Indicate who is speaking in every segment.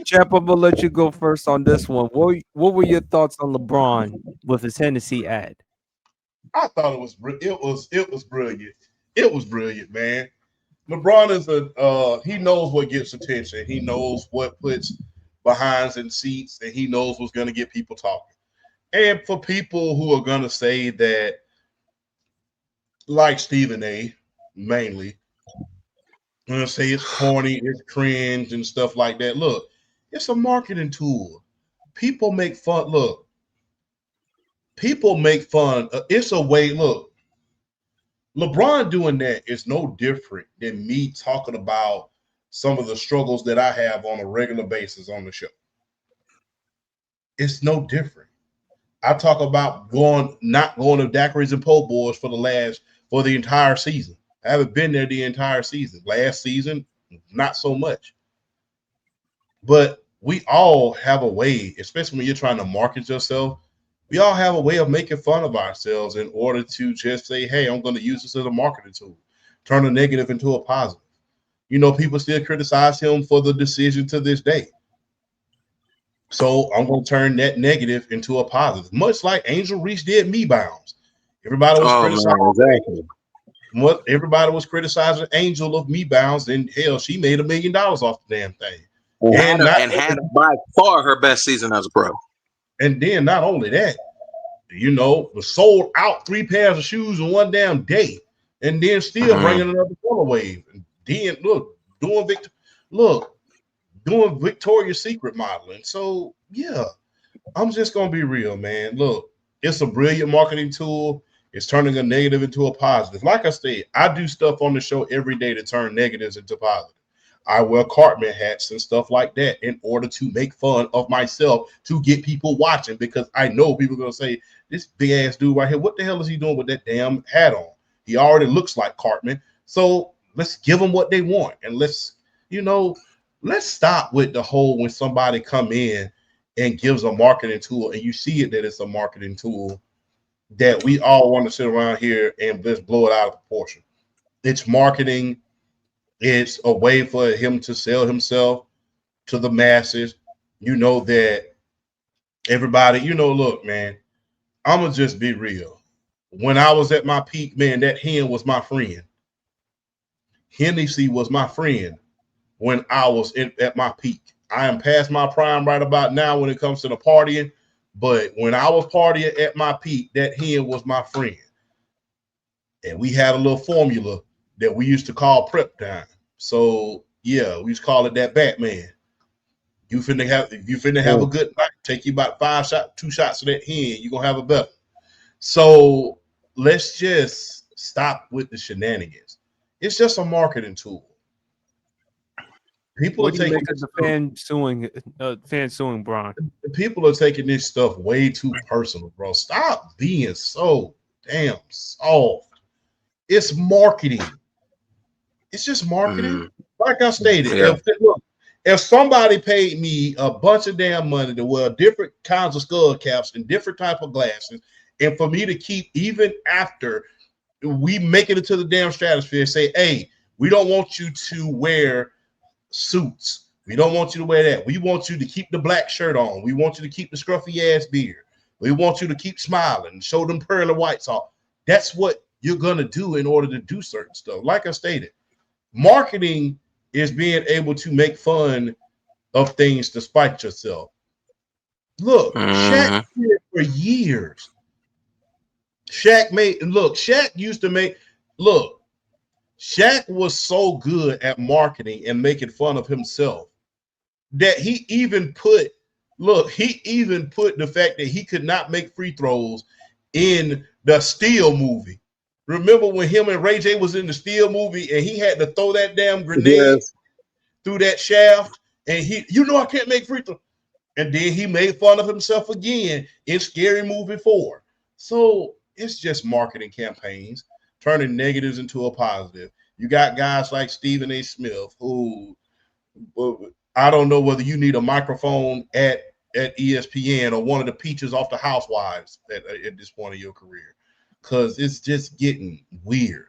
Speaker 1: Champ, I'm gonna let you go first on this one. What were your thoughts on LeBron with his Hennessy ad?
Speaker 2: I thought it was brilliant. It was brilliant, man. LeBron is he knows what gets attention. He knows what puts behinds in seats, and he knows what's going to get people talking. And for people who are going to say that, like Stephen A, mainly, I'm going to say it's corny, it's cringe, and stuff like that. Look, it's a marketing tool. People make fun. Look, people make fun. It's a way. Look, LeBron doing that is no different than me talking about some of the struggles that I have on a regular basis on the show. It's no different. I talk about not going to daiquiris and po' boys for the entire season. I haven't been there the entire season. Last season, not so much. But we all have a way, especially when you're trying to market yourself. We all have a way of making fun of ourselves in order to just say, "Hey, I'm going to use this as a marketing tool, turn a negative into a positive." You know, people still criticize him for the decision to this day. So I'm going to turn that negative into a positive, much like Angel Reese did Me Bounds. Everybody was
Speaker 3: Oh
Speaker 2: criticizing
Speaker 3: man, exactly.
Speaker 2: what everybody was criticizing Angel of Me Bounds, and hell, she made $1 million off the damn thing. And not
Speaker 3: And had
Speaker 2: only,
Speaker 3: by far her best season as a pro.
Speaker 2: and then not only that, was sold out 3 pairs of shoes in one damn day, and then still
Speaker 3: Mm-hmm.
Speaker 2: bringing another color wave. And then doing look, doing Victoria's Secret modeling. So yeah, I'm just gonna be real, man. Look, it's a brilliant marketing tool. It's turning a negative into a positive. Like I said, I do stuff on the show every day to turn negatives into positive. I wear Cartman hats and stuff like that in order to make fun of myself to get people watching, because I know people are gonna say, "This big ass dude right here, what the hell is he doing with that damn hat on? He already looks like Cartman." So let's give them what they want, and you know, let's stop with the whole when somebody come in and gives a marketing tool and you see it that it's a marketing tool, that we all want to sit around here and just blow it out of proportion. It's marketing. It's a way for him to sell himself to the masses. You know that everybody, look, man, I'm going to just be real. When I was at my peak, man, that hen was my friend. Hennessy was my friend when I was at my peak. I am past my prime right about now when it comes to the partying. But when I was partying at my peak, that hen was my friend. And we had a little formula that we used to call prep time. So yeah, we used to call it that Batman. If you finna have a good night, take you about 2 shots of that hen, you're gonna have a better. So let's just stop with the shenanigans. It's just a marketing tool. People are
Speaker 1: What do you
Speaker 2: taking
Speaker 1: make of
Speaker 2: this
Speaker 1: the
Speaker 2: stuff,
Speaker 1: fan suing Braun?
Speaker 2: people are taking this stuff way too personal, bro. Stop being so damn soft. It's marketing. It's just marketing.
Speaker 3: Mm-hmm.
Speaker 2: Like I stated,
Speaker 3: Yeah.
Speaker 2: if somebody paid me a bunch of damn money to wear different kinds of skull caps and different type of glasses, and for me to keep even after we make it into the damn stratosphere, say, "Hey, we don't want you to wear suits. We don't want you to wear that. We want you to keep the black shirt on. We want you to keep the scruffy ass beard. We want you to keep smiling, show them pearly whites off." That's what you're gonna do in order to do certain stuff. Like I stated, marketing is being able to make fun of things despite yourself. Look, Shaq
Speaker 3: Mm-hmm.
Speaker 2: did it for years. Shaq used to make look, Shaq was so good at marketing and making fun of himself that he even put the fact that he could not make free throws in the Steel movie. Remember when him and Ray J was in the Steel movie and he had to throw that damn grenade
Speaker 3: Yes.
Speaker 2: through that shaft, and I can't make free throw. And then he made fun of himself again in Scary Movie 4. So it's just marketing campaigns, turning negatives into a positive. You got guys like Stephen A. Smith, who I don't know whether you need a microphone at ESPN or one of the peaches off the Housewives at this point of your career, because it's just getting weird.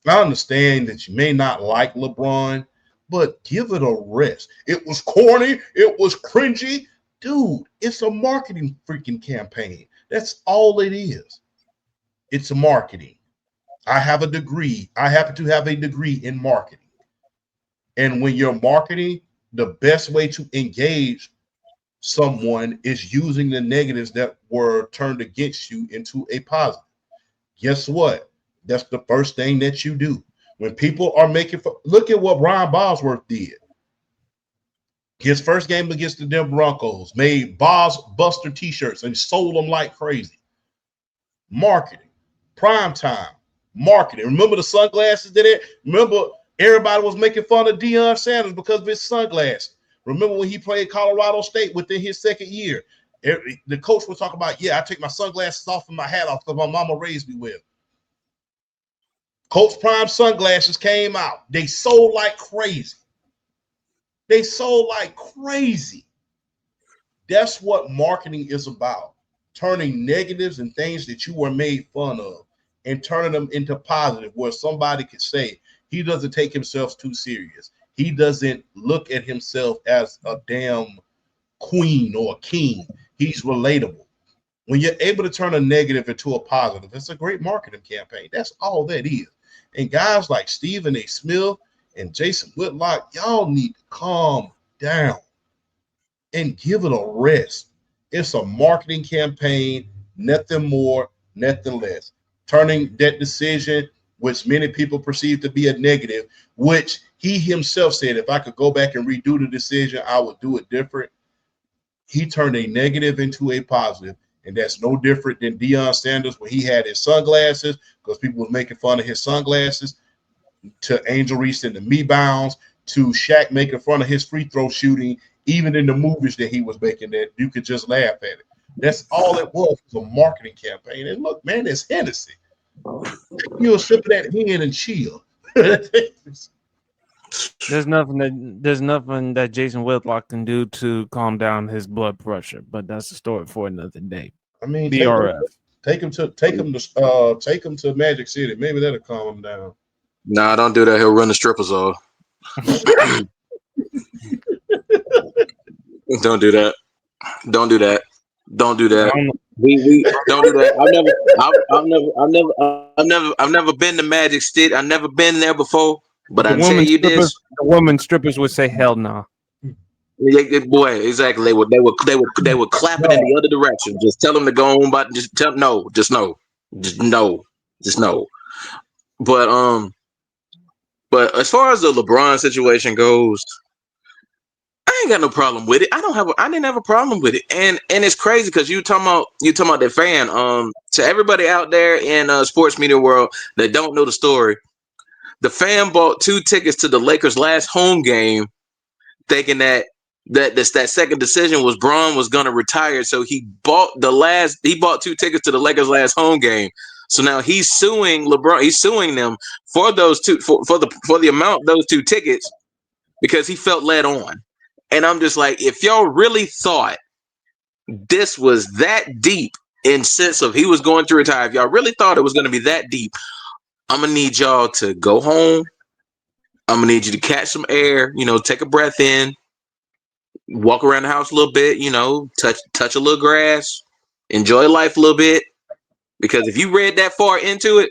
Speaker 2: I understand that you may not like LeBron, but give it a rest. It was corny. It was cringy. Dude, it's a marketing freaking campaign. That's all it is. It's a marketing. I have a degree. I happen to have a degree in marketing. And when you're marketing, the best way to engage someone is using the negatives that were turned against you into a positive. Guess what? That's the first thing that you do. When people are making look at what Brian Bosworth did. His first game against the Denver Broncos made Boss Buster t-shirts and sold them like crazy. Marketing, prime time, marketing. Remember the sunglasses did it? Remember everybody was making fun of Deion Sanders because of his sunglasses. Remember when he played Colorado State within his second year? The coach was talking about, yeah, I take my sunglasses off and my hat off because my mama raised me with. Coach Prime sunglasses came out. They sold like crazy. They sold like crazy. That's what marketing is about. Turning negatives and things that you were made fun of and turning them into positive, where somebody could say he doesn't take himself too serious. He doesn't look at himself as a damn queen or a king. He's relatable. When you're able to turn a negative into a positive, it's a great marketing campaign. That's all that is. And guys like Stephen A. Smith and Jason Whitlock, y'all need to calm down and give it a rest. It's a marketing campaign, nothing more, nothing less. Turning that decision, which many people perceive to be a negative, which he himself said, if I could go back and redo the decision, I would do it different. He turned a negative into a positive, and that's no different than Deion Sanders when he had his sunglasses, because people were making fun of his sunglasses, to Angel Reese and the Me Bounds, to Shaq making fun of his free throw shooting, even in the movies that he was making that you could just laugh at it. That's all it was a marketing campaign. And look, man, it's Hennessy. You'll sip of that hen and chill.
Speaker 1: There's nothing that Jason Whitlock can do to calm down his blood pressure, but that's a story for another day.
Speaker 2: I mean,
Speaker 1: BRF.
Speaker 2: take him to Magic City. Maybe that'll calm him down.
Speaker 3: Nah, don't do that. He'll run the strippers off. Don't do that. Don't do that. Don't do that. We don't do that. I've never been to Magic City. I've never been there before. But I tell you this,
Speaker 1: the women strippers would say, "Hell no."
Speaker 3: boy, exactly. They would clap it in the other direction. Just tell them to go on, but just tell no, just no, just no, just no. But as far as the LeBron situation goes, I ain't got no problem with it. I didn't have a problem with it, and it's crazy because you talking about that fan. To everybody out there in sports media world that don't know the story, the fan bought 2 tickets to the Lakers' last home game, thinking that second decision was Braun was going to retire, so he bought 2 tickets to the Lakers' last home game. So now he's suing LeBron. He's suing them for those two for the amount of those 2 tickets because he felt led on. And I'm just like, if y'all really thought this was that deep in sense of he was going to retire, if y'all really thought it was going to be that deep, I'm gonna need y'all to go home. I'm gonna need you to catch some air, take a breath in, walk around the house a little bit, touch a little grass, enjoy life a little bit. Because if you read that far into it,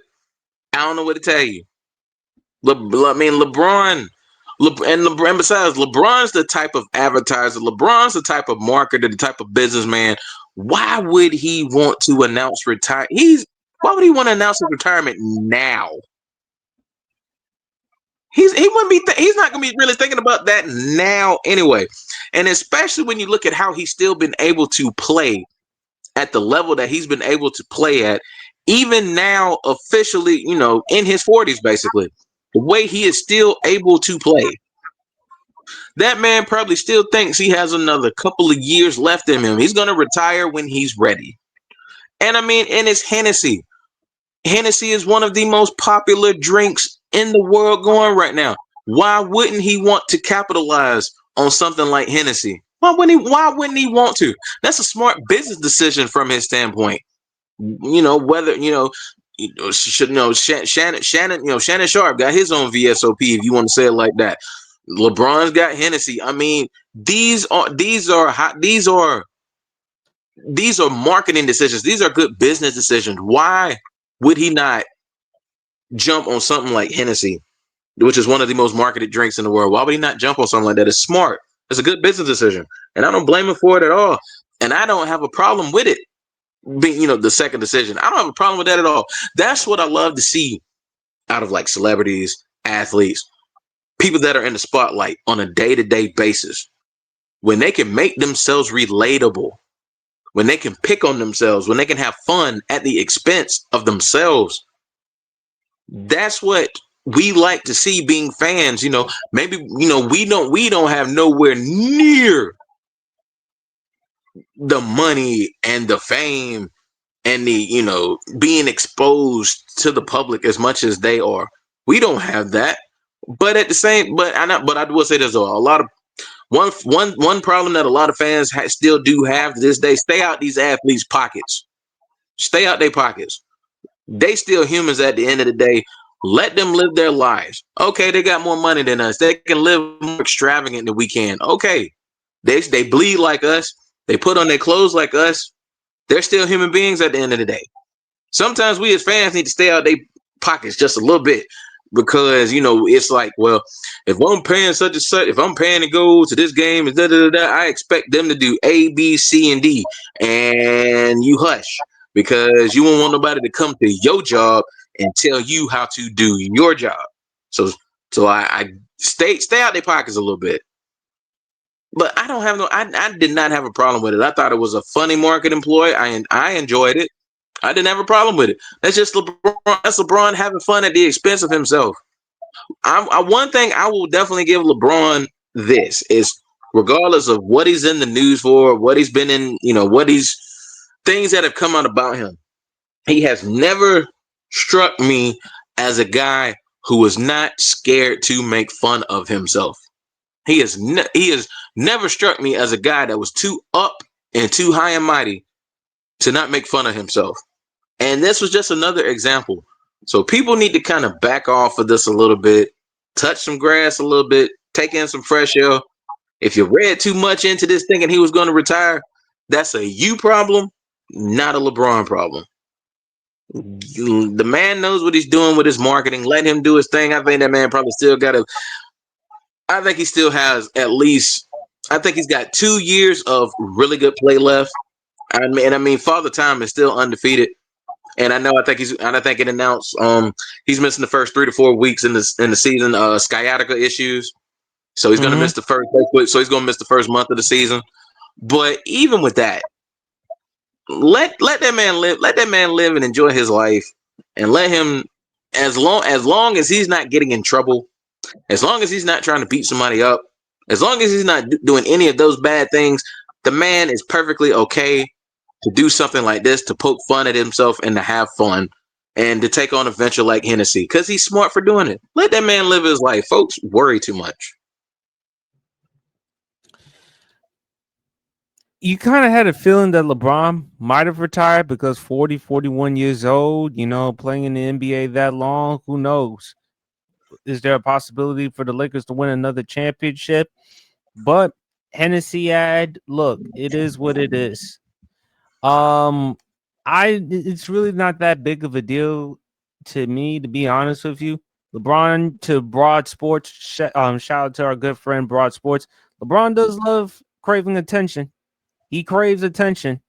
Speaker 3: I don't know what to tell you. LeBron, and besides, LeBron's the type of advertiser, LeBron's the type of marketer, the type of businessman. Why would he want to announce retire? Why would he want to announce his retirement now? He wouldn't be. He's not going to be really thinking about that now anyway. And especially when you look at how he's still been able to play at the level that he's been able to play at, even now officially, in his 40s, basically, the way he is still able to play. That man probably still thinks he has another couple of years left in him. He's going to retire when he's ready. And and it's Hennessy. Hennessy is one of the most popular drinks in the world going right now. Why wouldn't he want to capitalize on something like Hennessy? Why wouldn't he want to? That's a smart business decision from his standpoint. Shannon Sharp got his own VSOP, if you want to say it like that. LeBron's got Hennessy. I mean, these are marketing decisions. These are good business decisions. Why would he not jump on something like Hennessy, which is one of the most marketed drinks in the world? Why would he not jump on something like that? It's smart. It's a good business decision, and I don't blame him for it at all. And I don't have a problem with it being, the second decision. I don't have a problem with that at all. That's what I love to see out of like celebrities, athletes, people that are in the spotlight on a day-to-day basis. When they can make themselves relatable, when they can pick on themselves, when they can have fun at the expense of themselves. That's what we like to see being fans. Maybe, we don't have nowhere near the money and the fame and the, being exposed to the public as much as they are. We don't have that. But at the same, but I will say there's a lot of one problem that a lot of fans still do have to this day. Stay out these athletes' pockets. Stay out their pockets. They still humans at the end of the day. Let them live their lives. Okay, they got more money than us. They can live more extravagant than we can. Okay, they bleed like us. They put on their clothes like us. They're still human beings at the end of the day. Sometimes we as fans need to stay out their pockets just a little bit, because it's like, well, if I'm paying such and such, if I'm paying to go to this game and I expect them to do A, B, C, and D, and you hush because you won't want nobody to come to your job and tell you how to do your job. So I stay out their pockets a little bit. But I don't have I did not have a problem with it. I thought it was a funny market employee. I enjoyed it. I didn't have a problem with it. That's just LeBron. That's LeBron having fun at the expense of himself. One thing I will definitely give LeBron this is, regardless of what he's in the news for, what he's been in, what he's things that have come out about him, he has never struck me as a guy who was not scared to make fun of himself. He has never struck me as a guy that was too up and too high and mighty to not make fun of himself. And this was just another example. So people need to kind of back off of this a little bit, touch some grass a little bit, take in some fresh air. If you read too much into this thinking he was going to retire, that's a you problem, not a LeBron problem. The man knows what he's doing with his marketing. Let him do his thing. I think that man probably still got to. I think he still has at least. I think he's got 2 years of really good play left. I mean, Father Time is still undefeated, and I think it announced he's missing the first 3 to 4 weeks in the season, sciatica issues. So he's going to miss the first. So he's going to miss the first month of the season. But even with that, let that man live. Let that man live and enjoy his life, and let him, as long as he's not getting in trouble, as long as he's not trying to beat somebody up, as long as he's not doing any of those bad things, the man is perfectly okay to do something like this, to poke fun at himself and to have fun and to take on a venture like Hennessy, because he's smart for doing it. Let that man live his life. Folks worry too much.
Speaker 1: You kind of had a feeling that LeBron might have retired because 40, 41 years old, playing in the NBA that long, who knows? Is there a possibility for the Lakers to win another championship? But Hennessy look, it is what it is. It's really not that big of a deal to me, to be honest with you. LeBron to Broad Sports, shout out to our good friend Broad Sports. LeBron does love craving attention. He craves attention.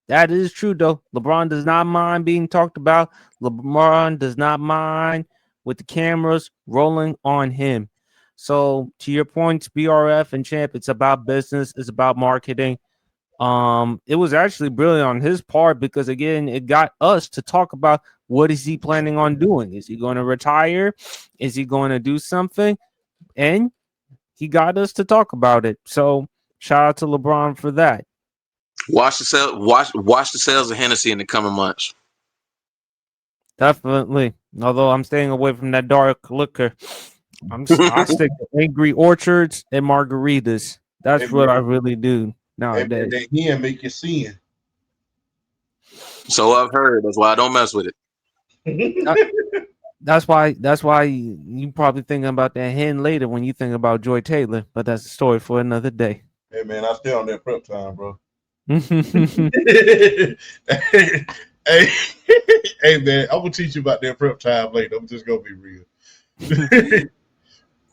Speaker 1: That is true, though. LeBron does not mind being talked about. LeBron does not mind with the cameras rolling on him. So, to your points, BRF and Champ, it's about business. It's about marketing. It was actually brilliant on his part because, again, it got us to talk about what is he planning on doing. Is he going to retire? Is he going to do something? And he got us to talk about it. So, shout out to LeBron for that.
Speaker 3: Watch the sales of Hennessy in the coming months.
Speaker 1: Definitely. Although I'm staying away from that dark liquor. I stick to Angry Orchards and margaritas. That's what I really do nowadays.
Speaker 2: That hen make you sin.
Speaker 3: So I've heard. That's why I don't mess with it.
Speaker 1: That's why you probably thinking about that hen later when you think about Joy Taylor, but that's a story for another day.
Speaker 2: Hey man, I stay on that prep time, bro.
Speaker 1: Hey,
Speaker 2: hey, hey, man, I'm gonna teach you about that prep time later. I'm just gonna be real.